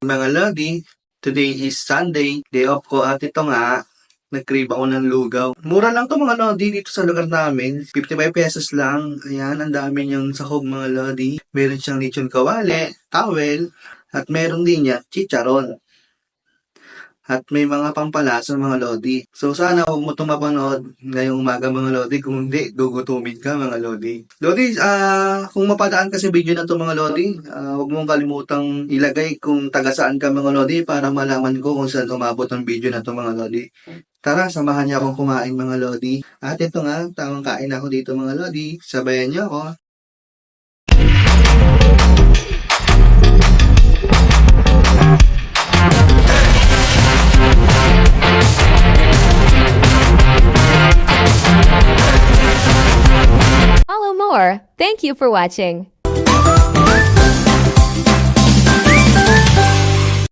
Mga Lodi, today is Sunday, day off ko at ito nga, nag-crave ako ng lugaw. Mura lang to mga Lodi dito sa lugar namin, 55 pesos lang. Ayan, ang dami niyang sahog mga Lodi. Meron siyang lechon kawali, towel, at meron din niya chicharon. At may mga pampalasa mga Lodi. So sana huwag mo itong mapanood ngayong umaga mga Lodi. Kung hindi, gugutumin ka mga Lodi. Lodi, kung mapadaan ka sa video na to mga Lodi, huwag mong kalimutang ilagay kung taga saan ka mga Lodi para malaman ko kung saan umabot ang video na to mga Lodi. Tara, samahan niyo akong kumain mga Lodi. At ito nga, tamang kain ako dito mga Lodi. Sabayan niyo ako. Follow more. Thank you for watching.